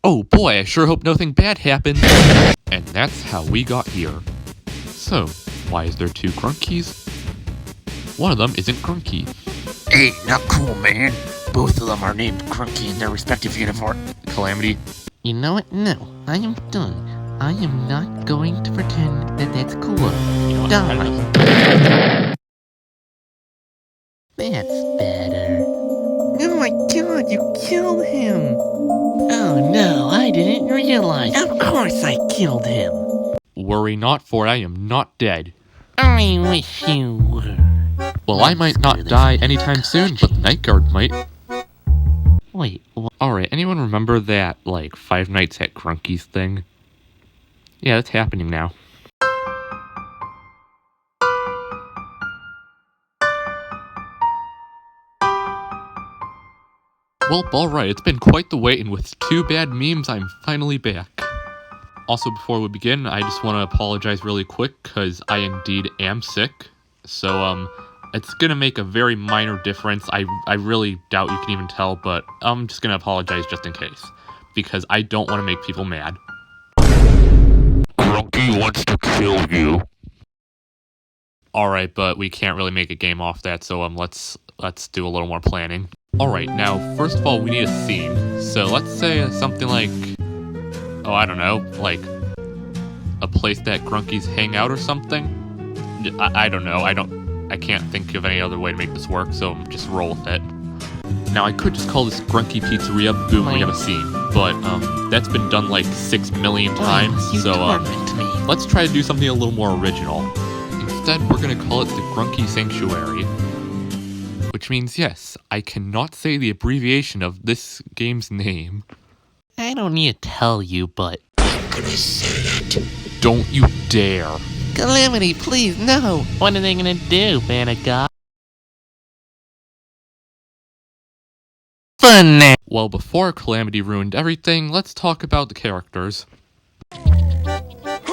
Oh boy, I sure hope nothing bad happens. And that's how we got here. So, why is there two Grunkies? One of them isn't Grunky. Hey, not cool, man. Both of them are named Grunky in their respective uniform. Calamity. You know what? No, I am done. I am not going to pretend that that's cool. Die. That's better. Oh my god, you killed him! Oh no, I didn't realize. Of course I killed him. Worry not, for I am not dead. I wish you were. Well, I might not die anytime soon, but the Night Guard might. Wait, what? Alright, anyone remember that, Five Nights at Grunkies thing? Yeah, that's happening now. Well, alright, it's been quite the wait, and with two bad memes, I'm finally back. Also, before we begin, I just want to apologize really quick, because I indeed am sick. So, it's gonna make a very minor difference. I really doubt you can even tell, but I'm just gonna apologize just in case. Because I don't want to make people mad. Grunky wants to kill you. Alright, but we can't really make a game off that, so let's do a little more planning. Alright, now, first of all, we need a theme. So let's say something like, oh, I don't know, like a place that Grunkies hang out or something? I don't know, I can't think of any other way to make this work, so just roll with it. Now, I could just call this Grunky Pizzeria, boom, we have a scene. But, that's been done like 6 million times, so, let's try to do something a little more original. Instead, we're gonna call it the Grunky Sanctuary. Which means, yes, I cannot say the abbreviation of this game's name. I don't need to tell you, but... I'm gonna say it. Don't you dare. Calamity, please, no! What are they gonna do, Vanagon? Fun now! Well, before Calamity ruined everything, let's talk about the characters. Who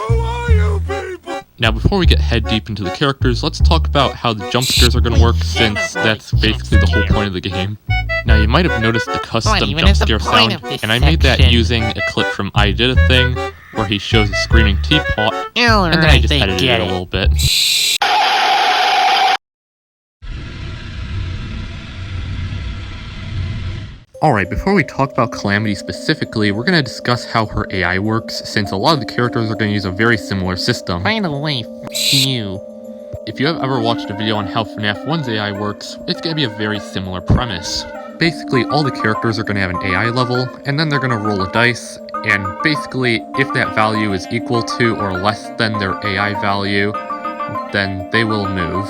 are you people? Now, before we get head deep into the characters, let's talk about how the jump scares are going to work, since that's basically the whole point of the game. Now, you might have noticed the custom jump scare sound, and I made that using a clip from I Did a Thing, where he shows a screaming teapot, and then I just edited it a little bit. Alright, before we talk about Calamity specifically, we're going to discuss how her AI works, since a lot of the characters are going to use a very similar system. By the way, you. If you have ever watched a video on how FNAF 1's AI works, it's going to be a very similar premise. Basically, all the characters are going to have an AI level, and then they're going to roll a dice, and basically, if that value is equal to or less than their AI value, then they will move.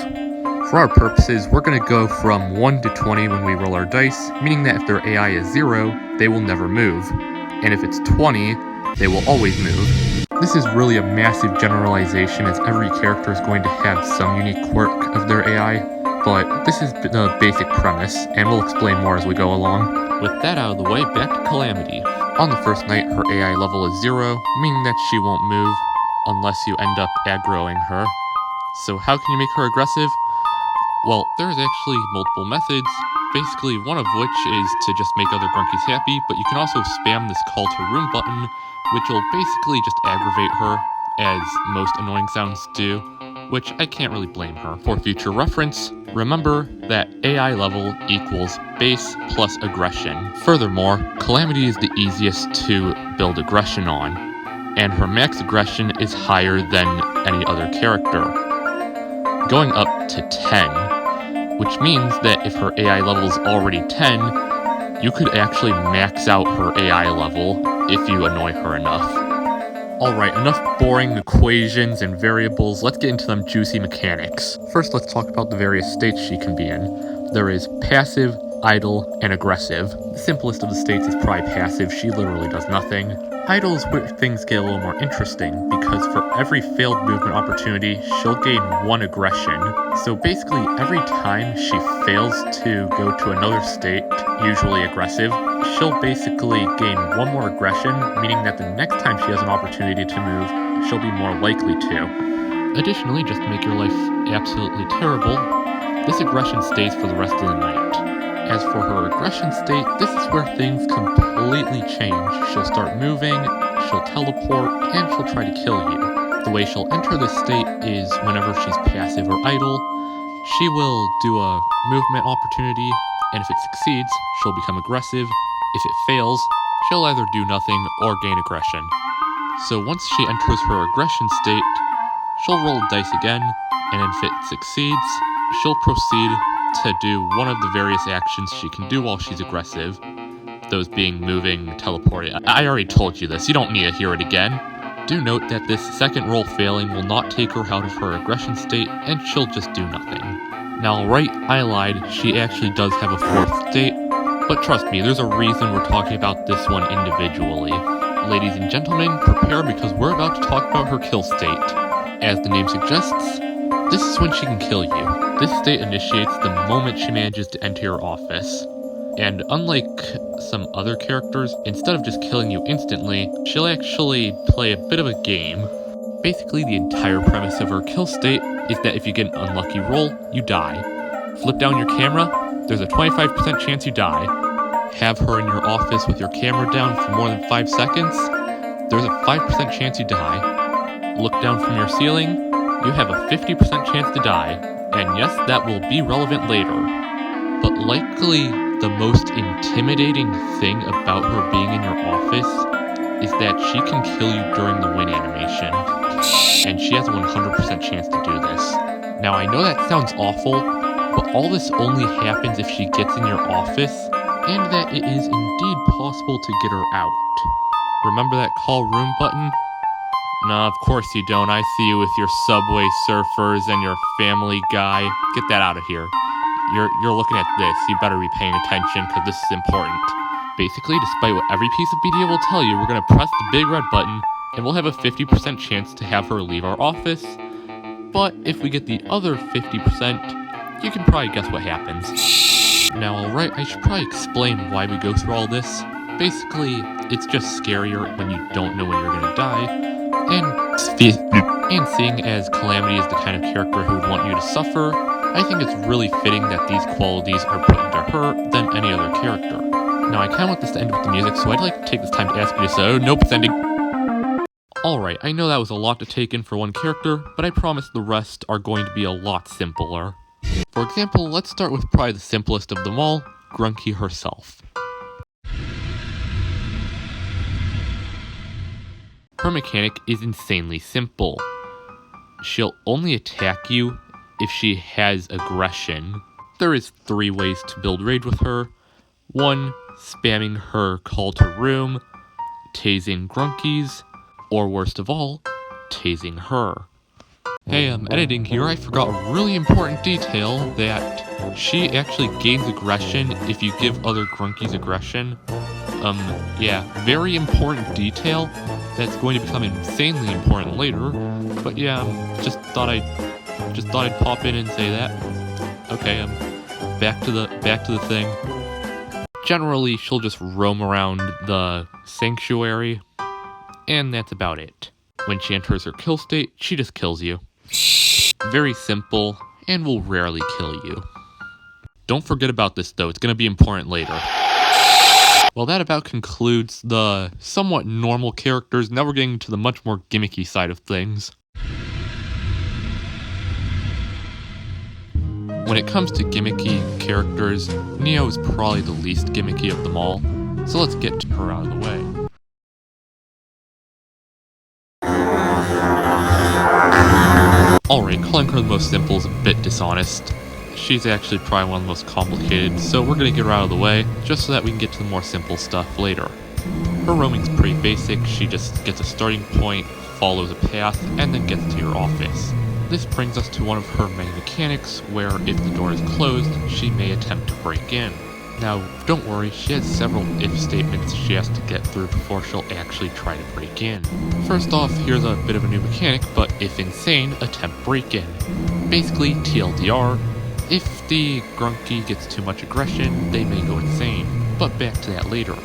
For our purposes, we're going to go from 1 to 20 when we roll our dice, meaning that if their AI is 0, they will never move, and if it's 20, they will always move. This is really a massive generalization, as every character is going to have some unique quirk of their AI, but this is the basic premise, and we'll explain more as we go along. With that out of the way, back to Calamity. On the first night, her AI level is 0, meaning that she won't move unless you end up aggroing her. So how can you make her aggressive? Well, there's actually multiple methods, basically one of which is to just make other Grunkies happy, but you can also spam this call to room button, which will basically just aggravate her, as most annoying sounds do, which I can't really blame her. For future reference, remember that AI level equals base plus aggression. Furthermore, Calamity is the easiest to build aggression on, and her max aggression is higher than any other character, going up to 10. Which means that if her AI level is already 10, you could actually max out her AI level if you annoy her enough. Alright, enough boring equations and variables, let's get into them juicy mechanics. First, let's talk about the various states she can be in. There is passive, idle, and aggressive. The simplest of the states is probably passive, she literally does nothing. Idle is where things get a little more interesting, because for every failed movement opportunity, she'll gain 1 aggression. So basically, every time she fails to go to another state, usually aggressive, she'll basically gain 1 more aggression, meaning that the next time she has an opportunity to move, she'll be more likely to. Additionally, just to make your life absolutely terrible, this aggression stays for the rest of the night. As for her aggression state, this is where things completely change. She'll start moving, she'll teleport, and she'll try to kill you. The way she'll enter this state is whenever she's passive or idle, she will do a movement opportunity, and if it succeeds, she'll become aggressive. If it fails, she'll either do nothing or gain aggression. So once she enters her aggression state, she'll roll a dice again, and if it succeeds, she'll proceed to do one of the various actions she can do while she's aggressive. Those being moving, teleporting. I already told you this, you don't need to hear it again. Do note that this second roll failing will not take her out of her aggression state, and she'll just do nothing. Now, right, I lied, she actually does have a fourth state, but trust me, there's a reason we're talking about this one individually. Ladies and gentlemen, prepare because we're about to talk about her kill state. As the name suggests, this is when she can kill you. This state initiates the moment she manages to enter your office. And unlike some other characters, instead of just killing you instantly, she'll actually play a bit of a game. Basically, the entire premise of her kill state is that if you get an unlucky roll, you die. Flip down your camera, there's a 25% chance you die. Have her in your office with your camera down for more than 5 seconds, there's a 5% chance you die. Look down from your ceiling, you have a 50% chance to die. And yes, that will be relevant later. But likely, the most intimidating thing about her being in your office is that she can kill you during the win animation. And she has a 100% chance to do this. Now I know that sounds awful, but all this only happens if she gets in your office, and that it is indeed possible to get her out. Remember that call room button? Nah, of course you don't. I see you with your Subway Surfers and your Family Guy. Get that out of here. You're looking at this. You better be paying attention because this is important. Basically, despite what every piece of media will tell you, we're going to press the big red button and we'll have a 50% chance to have her leave our office. But if we get the other 50%, you can probably guess what happens. Now, alright, I should probably explain why we go through all this. Basically, it's just scarier when you don't know when you're going to die. And seeing as Calamity is the kind of character who would want you to suffer, I think it's really fitting that these qualities are put into her than any other character. Now, I kind of want this to end with the music, so I'd like to take this time to ask you to say, oh, nope, it's ending. Alright, I know that was a lot to take in for one character, but I promise the rest are going to be a lot simpler. For example, let's start with probably the simplest of them all, Grunky herself. Her mechanic is insanely simple. She'll only attack you if she has aggression. There is 3 ways to build rage with her. 1, spamming her call to room, tasing Grunkies, or worst of all, tasing her. Hey, I'm editing here. I forgot a really important detail that she actually gains aggression if you give other Grunkies aggression. Yeah, very important detail that's going to become insanely important later. But yeah, just thought I'd pop in and say that. Okay, back to the thing. Generally, she'll just roam around the sanctuary, and that's about it. When she enters her kill state, she just kills you. Very simple, and will rarely kill you. Don't forget about this though, it's going to be important later. Well, that about concludes the somewhat normal characters. Now we're getting to the much more gimmicky side of things. When it comes to gimmicky characters, Neo is probably the least gimmicky of them all, so let's get her out of the way. Alright, calling her the most simple is a bit dishonest. She's actually probably one of the most complicated, so we're gonna get her out of the way, just so that we can get to the more simple stuff later. Her roaming's pretty basic. She just gets a starting point, follows a path, and then gets to your office. This brings us to one of her main mechanics, where if the door is closed, she may attempt to break in. Now, don't worry, she has several if statements she has to get through before she'll actually try to break in. First off, here's a bit of a new mechanic, but if insane, attempt break-in. Basically, TLDR, if the Grunky gets too much aggression, they may go insane, but back to that later.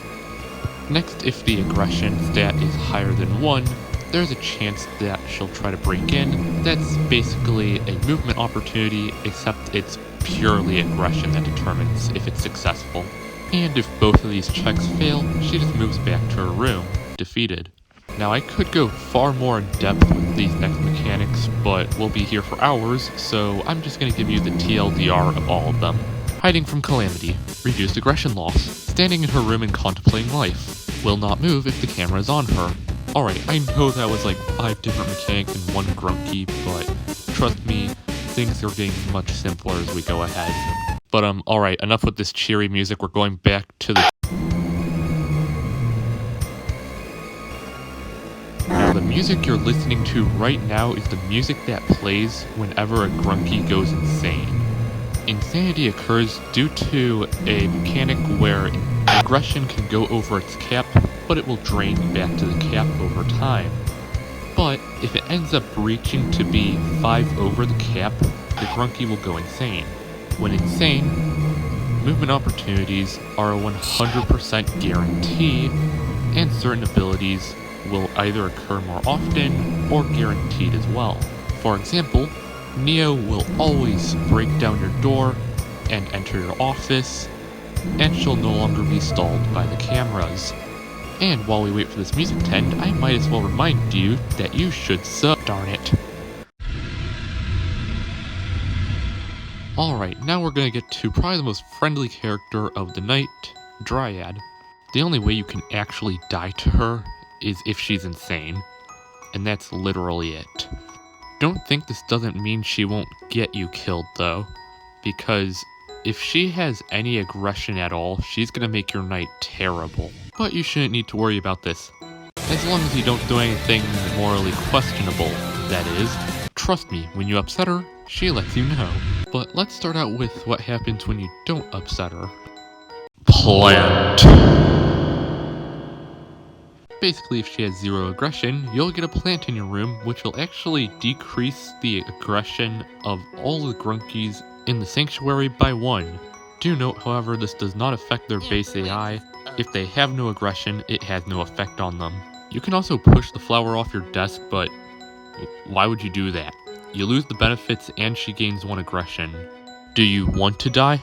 Next, if the aggression stat is higher than 1, there's a chance that she'll try to break in. That's basically a movement opportunity, except it's purely aggression that determines if it's successful. And if both of these checks fail, she just moves back to her room, defeated. Now I could go far more in depth with these next mechanics, but we'll be here for hours, so I'm just going to give you the TLDR of all of them. Hiding from calamity, reduced aggression loss, standing in her room and contemplating life, will not move if the camera is on her. Alright, I know that was like 5 different mechanics in one grunky, but trust me, things are getting much simpler as we go ahead. But alright, enough with this cheery music, we're going back to the... Now the music you're listening to right now is the music that plays whenever a grunky goes insane. Insanity occurs due to a mechanic where aggression can go over its cap, but it will drain back to the cap over time. But if it ends up reaching to be 5 over the cap, the grunky will go insane. When insane, movement opportunities are a 100% guarantee, and certain abilities will either occur more often or guaranteed as well. For example, Neo will always break down your door and enter your office, and she'll no longer be stalled by the cameras. And while we wait for this music to end, I might as well remind you that you should darn it. Alright, now we're gonna get to probably the most friendly character of the night, Dryad. The only way you can actually die to her is if she's insane, and that's literally it. Don't think this doesn't mean she won't get you killed though, because if she has any aggression at all, she's gonna make your night terrible. But you shouldn't need to worry about this. As long as you don't do anything morally questionable, that is. Trust me, when you upset her, she lets you know. But let's start out with what happens when you don't upset her. Plant. Basically, if she has 0 aggression, you'll get a plant in your room, which will actually decrease the aggression of all the grunkies in the sanctuary by 1. Do note, however, this does not affect their base AI. If they have no aggression, it has no effect on them. You can also push the flower off your desk, but why would you do that? You lose the benefits and she gains 1 aggression. Do you want to die?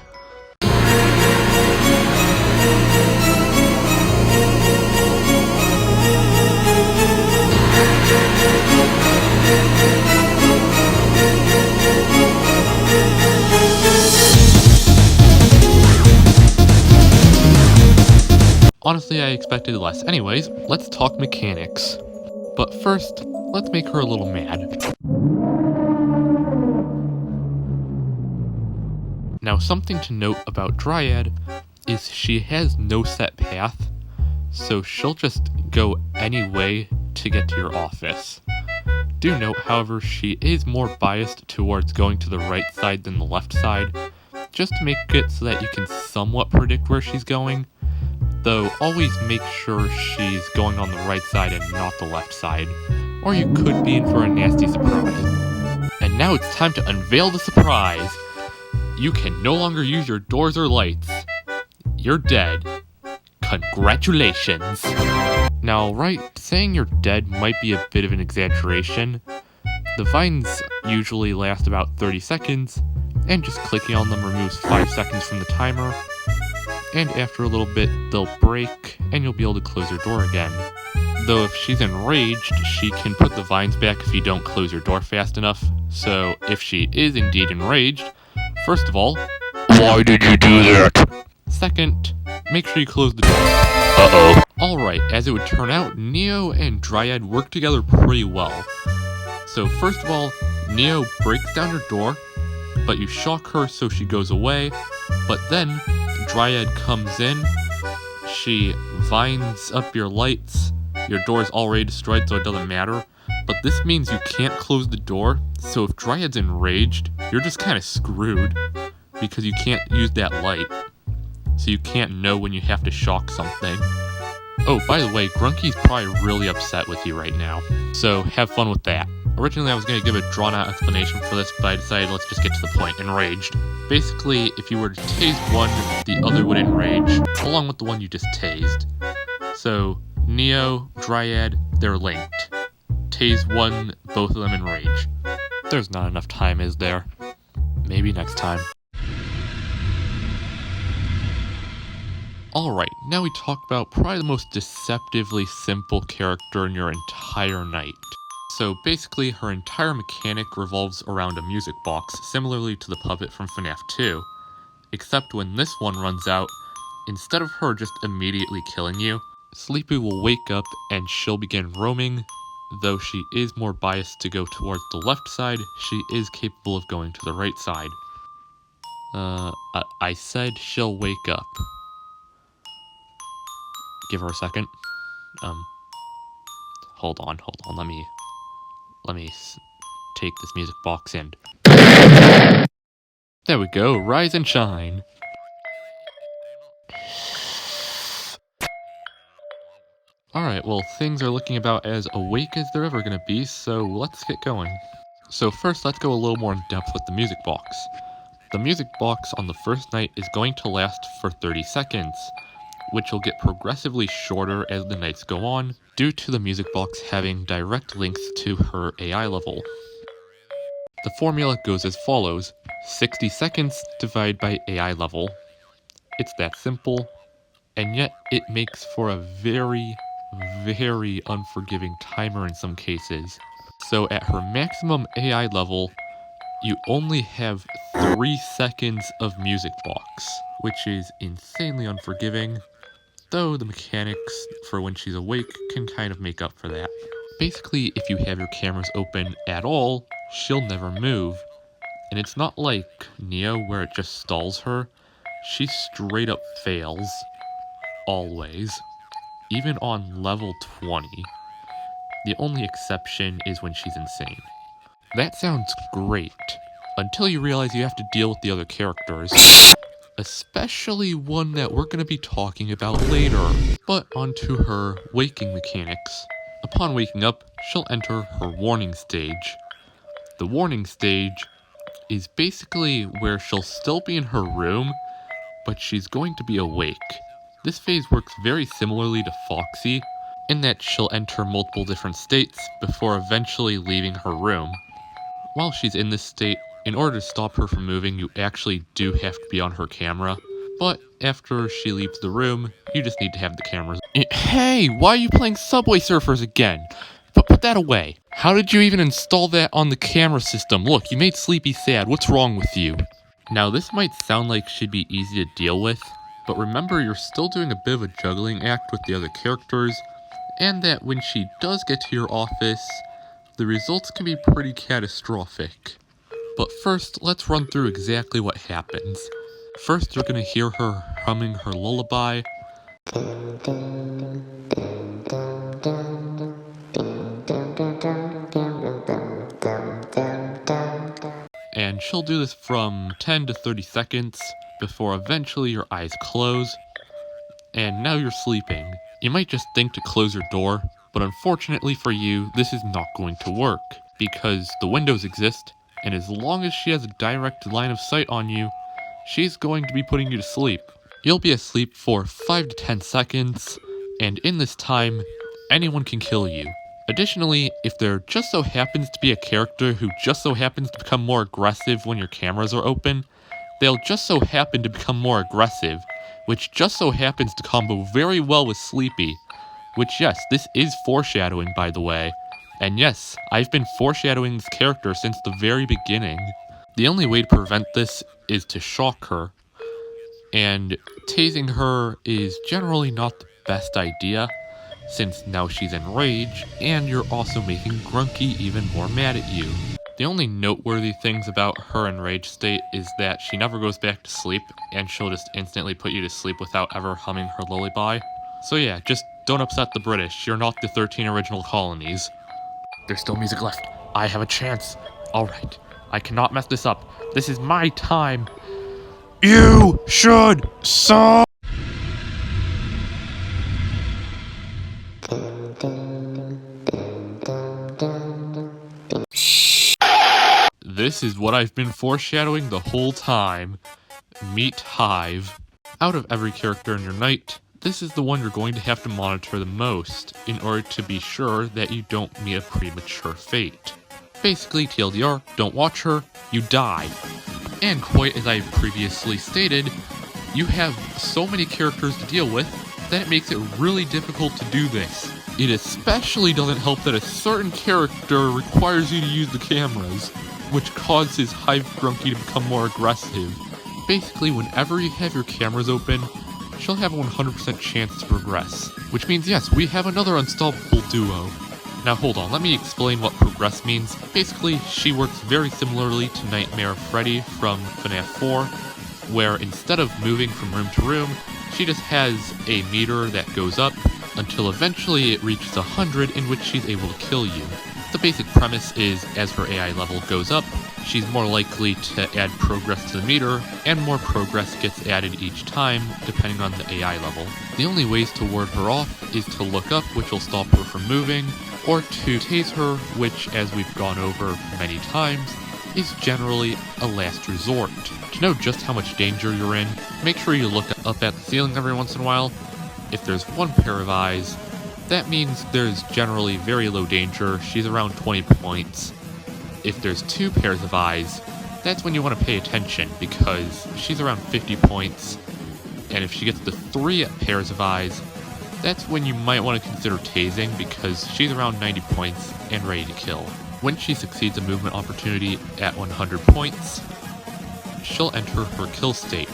Honestly, I expected less. Anyways, let's talk mechanics. But first, let's make her a little mad. Now, something to note about Dryad is she has no set path, so she'll just go any way to get to your office. Do note, however, she is more biased towards going to the right side than the left side, just to make it so that you can somewhat predict where she's going. Though always make sure she's going on the right side and not the left side, or you could be in for a nasty surprise. And now it's time to unveil the surprise! You can no longer use your doors or lights. You're dead. Congratulations! Now, right, saying you're dead might be a bit of an exaggeration. The vines usually last about 30 seconds, and just clicking on them removes 5 seconds from the timer. And after a little bit, they'll break, and you'll be able to close your door again. Though if she's enraged, she can put the vines back if you don't close your door fast enough. So if she is indeed enraged, first of all, Why did you do that? Second, make sure you close the door. Uh-oh. Alright, as it would turn out, Neo and Dryad work together pretty well. So first of all, Neo breaks down your door, but you shock her so she goes away, but then Dryad comes in, she vines up your lights, your door is already destroyed so it doesn't matter, but this means you can't close the door, so if Dryad's enraged, you're just kinda screwed, because you can't use that light, so you can't know when you have to shock something. Oh, by the way, Grunky's probably really upset with you right now, so have fun with that. Originally I was going to give a drawn-out explanation for this, but I decided let's just get to the point. Enraged. Basically, if you were to tase one, the other would enrage, along with the one you just tased. So, Neo, Dryad, they're linked. Tase one, both of them enrage. There's not enough time, is there? Maybe next time. Alright, now we talk about probably the most deceptively simple character in your entire night. So basically, her entire mechanic revolves around a music box, similarly to the puppet from FNAF 2. Except when this one runs out, instead of her just immediately killing you, Sleepy will wake up and she'll begin roaming. Though she is more biased to go towards the left side, she is capable of going to the right side. I said she'll wake up. Give her a second. Hold on, let me take this music box and... There we go, rise and shine. Alright, well, things are looking about as awake as they're ever gonna be, so let's get going. So first, let's go a little more in depth with the music box. The music box on the first night is going to last for 30 seconds, which will get progressively shorter as the nights go on, due to the music box having direct links to her AI level. The formula goes as follows: 60 seconds divided by AI level. It's that simple, and yet it makes for a very, very unforgiving timer in some cases. So at her maximum AI level, you only have 3 seconds of music box, which is insanely unforgiving, though the mechanics for when she's awake can kind of make up for that. Basically, if you have your cameras open at all, she'll never move. And it's not like Neo where it just stalls her. She straight up fails. Always. Even on level 20. The only exception is when she's insane. That sounds great, until you realize you have to deal with the other characters. Especially one that we're going to be talking about later. But onto her waking mechanics. Upon waking up, she'll enter her warning stage. The warning stage is basically where she'll still be in her room, but she's going to be awake. This phase works very similarly to Foxy, in that she'll enter multiple different states before eventually leaving her room. While she's in this state, in order to stop her from moving, you actually do have to be on her camera, but after she leaves the room, you just need to have the cameras. Hey, why are you playing Subway Surfers again? But put that away. How did you even install that on the camera system? Look, you made Sleepy sad. What's wrong with you? Now, this might sound like she'd be easy to deal with, but remember you're still doing a bit of a juggling act with the other characters, and that when she does get to your office, the results can be pretty catastrophic. But first, let's run through exactly what happens. First, you're gonna hear her humming her lullaby. And she'll do this from 10 to 30 seconds, before eventually your eyes close, and now you're sleeping. You might just think to close your door, but unfortunately for you, this is not going to work, because the windows exist, and as long as she has a direct line of sight on you, she's going to be putting you to sleep. You'll be asleep for 5 to 10 seconds, and in this time, anyone can kill you. Additionally, if there just so happens to be a character who just so happens to become more aggressive when your cameras are open, they'll just so happen to become more aggressive, which just so happens to combo very well with Sleepy. Which, yes, this is foreshadowing, by the way. And yes, I've been foreshadowing this character since the very beginning. The only way to prevent this is to shock her. And tasing her is generally not the best idea, since now she's enraged, and you're also making Grunky even more mad at you. The only noteworthy things about her enraged state is that she never goes back to sleep, and she'll just instantly put you to sleep without ever humming her lullaby. So yeah, just don't upset the British, you're not the 13 original colonies. There's still music left. I have a chance. Alright, I cannot mess this up. This is my time. You should stop! This is what I've been foreshadowing the whole time. Meet Hive. Out of every character in your night, this is the one you're going to have to monitor the most, in order to be sure that you don't meet a premature fate. Basically, TLDR, don't watch her, you die. And quite as I previously stated, you have so many characters to deal with that it makes it really difficult to do this. It especially doesn't help that a certain character requires you to use the cameras, which causes Hive Grunky to become more aggressive. Basically, whenever you have your cameras open, she'll have a 100% chance to progress. Which means yes, we have another unstoppable duo. Now hold on, let me explain what progress means. Basically, she works very similarly to Nightmare Freddy from FNAF 4, where instead of moving from room to room, she just has a meter that goes up until eventually it reaches 100, in which she's able to kill you. The basic premise is, as her AI level goes up, she's more likely to add progress to the meter, and more progress gets added each time, depending on the AI level. The only ways to ward her off is to look up, which will stop her from moving, or to tase her, which, as we've gone over many times, is generally a last resort. To know just how much danger you're in, make sure you look up at the ceiling every once in a while. If there's one pair of eyes, that means there's generally very low danger. She's around 20 points. If there's two pairs of eyes, that's when you want to pay attention, because she's around 50 points. And if she gets to 3 pairs of eyes, that's when you might want to consider tasing, because she's around 90 points and ready to kill. When she succeeds a movement opportunity at 100 points, she'll enter her kill state.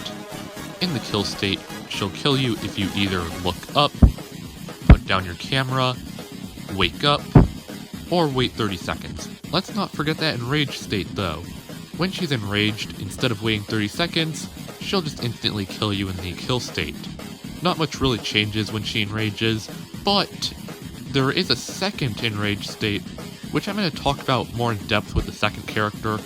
In the kill state, she'll kill you if you either look up, put down your camera, wake up, or wait 30 seconds. Let's not forget that enraged state though. When she's enraged, instead of waiting 30 seconds, she'll just instantly kill you in the kill state. Not much really changes when she enrages, but there is a second enraged state, which I'm going to talk about more in depth with the second character,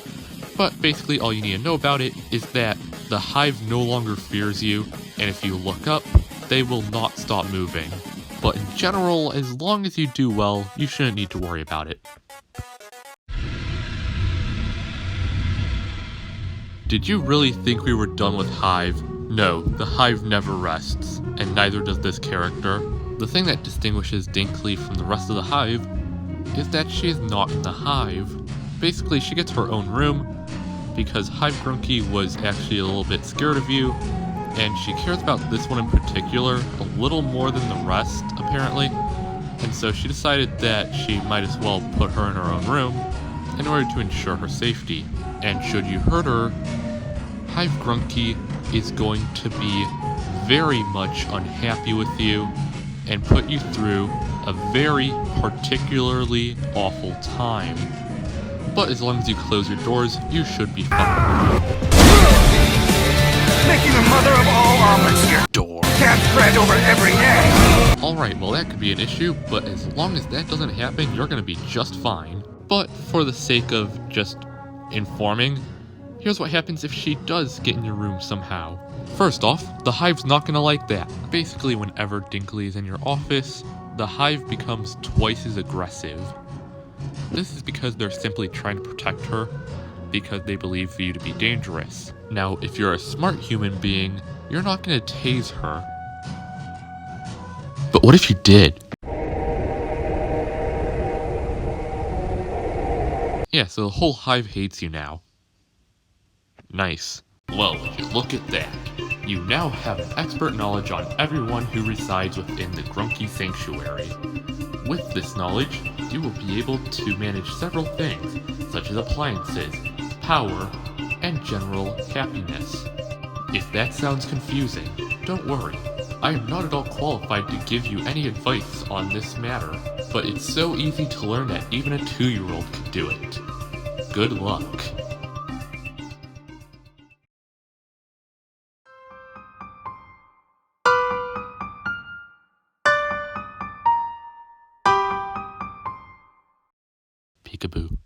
but basically all you need to know about it is that the Hive no longer fears you, and if you look up, they will not stop moving. But in general, as long as you do well, you shouldn't need to worry about it. Did you really think we were done with Hive? No, the Hive never rests, and neither does this character. The thing that distinguishes Dinkley from the rest of the Hive is that she is not in the Hive. Basically, she gets her own room, because Hive Grunky was actually a little bit scared of you, and she cares about this one in particular a little more than the rest, apparently, and so she decided that she might as well put her in her own room in order to ensure her safety. And should you hurt her, Hive Grunky is going to be very much unhappy with you and put you through a very particularly awful time. But as long as you close your doors, you should be fine. Making the mother of all omelets your door. Can't spread over every egg. Alright, well that could be an issue, but as long as that doesn't happen, you're gonna be just fine. But for the sake of just informing, here's what happens if she does get in your room somehow. First off, the Hive's not gonna like that. Basically, whenever Dinkley is in your office, the Hive becomes twice as aggressive. This is because they're simply trying to protect her, because they believe you to be dangerous. Now, if you're a smart human being, you're not gonna tase her. But what if you did? Yeah, so the whole Hive hates you now. Nice. Well, would you look at that. You now have expert knowledge on everyone who resides within the Grunky Sanctuary. With this knowledge, you will be able to manage several things, such as appliances, power, and general happiness. If that sounds confusing, don't worry. I am not at all qualified to give you any advice on this matter, but it's so easy to learn that even a 2-year-old could do it. Good luck. Peekaboo.